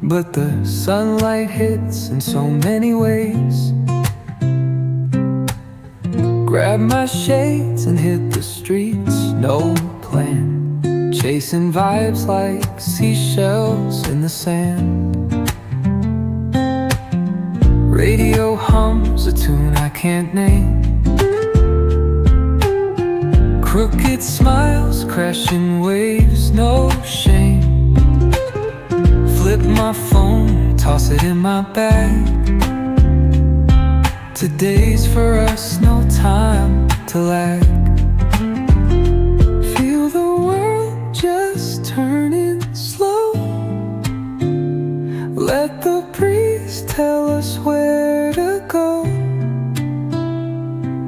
but the sunlight hits in so many ways. Grab my shades and hit the streets, no plan, chasing vibes like seashells in the sand. Radio hums a tune I can't name. Crooked smiles, crashing waves, no shame. Flip my phone, toss it in my bag. Today's for us, no time to lag. Feel the world just turning slow. Let the breeze tell us where to go.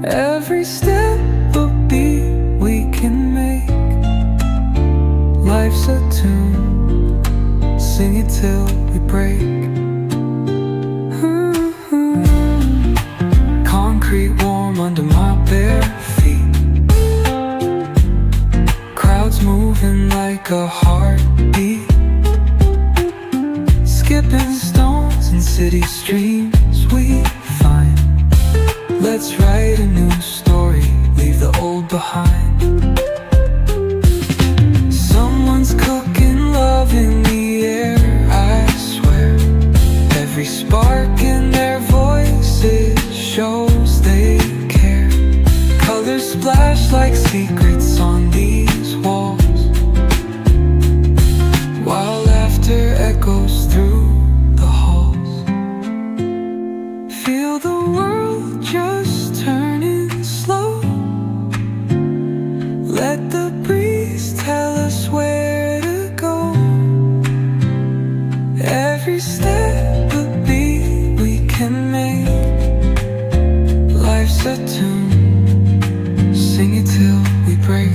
Every step a beat we can make. Life's a tune, sing it till we break. Concrete warm under my bare feet. Crowds moving like a heartbeat. Skipping stones in city streams we find. Let's write a new story, leave the old behind. Someone's cooking love in the air, I swear. Every spark in their voices shows they care. Colors splash like secrets on these walls, while laughter echoes through the halls. Feel the world just turning slow. Let the breeze tell us where to go. Every step a beat we can make. Life's a tune, sing it till we break.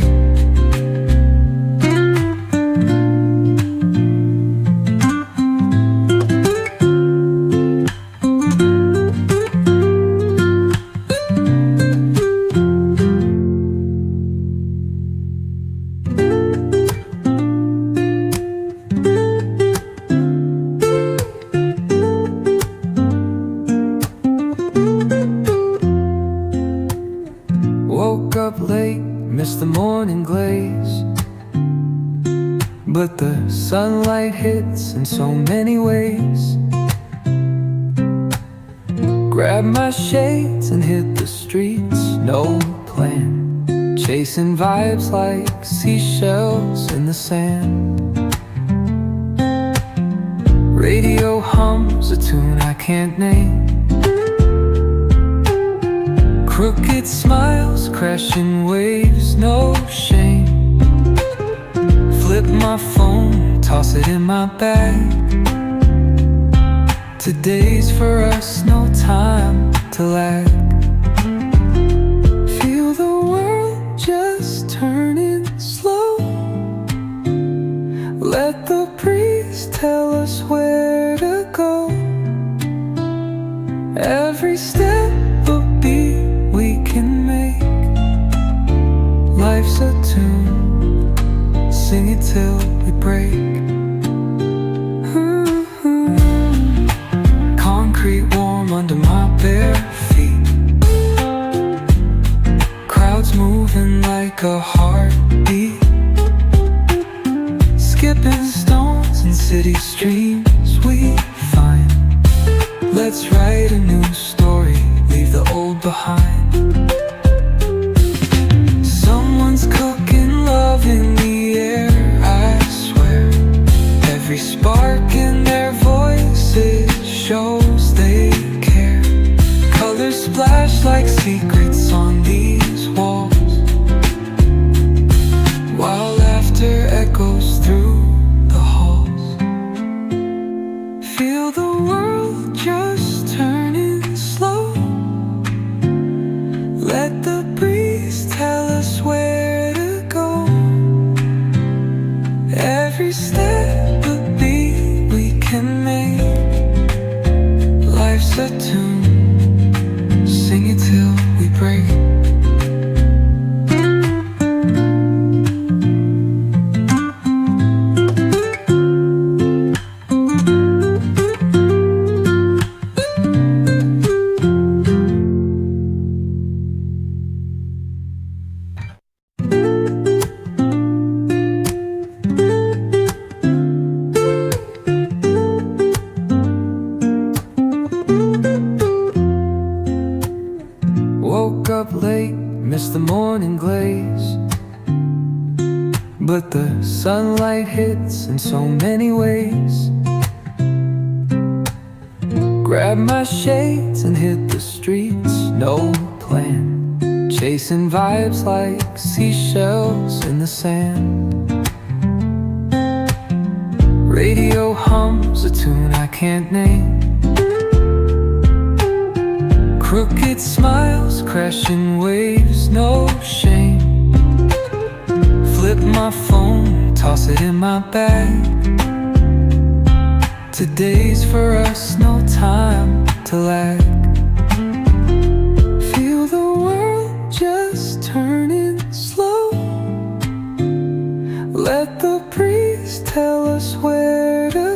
Woke up late, missed the morning glaze, but the sunlight hits in so many ways. Grab my shades and hit the streets, no plan, chasing vibes like seashells in the sand. Radio hums a tune I can't name. Crooked smiles, crashing waves, no shame. Flip my phone, toss it in my bag. Today's for us, no time to lag. Feel the world just turning slow. Let the breeze tell us where to go. Every step a beat we can make. Life's a tune, sing it till we break. Concrete warm under my bare feet. Crowds moving like a heartbeat. Skipping stones in city streams we find. Let's write a new story, leave the old behind. Someone's cooking love in the air, I swear. Every spark in their voices shows they care. Colors splash like secrets on these walls, while laughter echoes through the halls. Feel the world just turning slow. Let the breeze tell us where to go. Every step a beat we can make. Life's a tune, sing it till we break. friends in so many ways. Grab my shades and hit the streets, no plan, chasing vibes like seashells in the sand. Radio hums a tune I can't name. Crooked smiles, crashing waves, no shame. Flip my phone, toss it in my bag. Today's for us, no time to lag.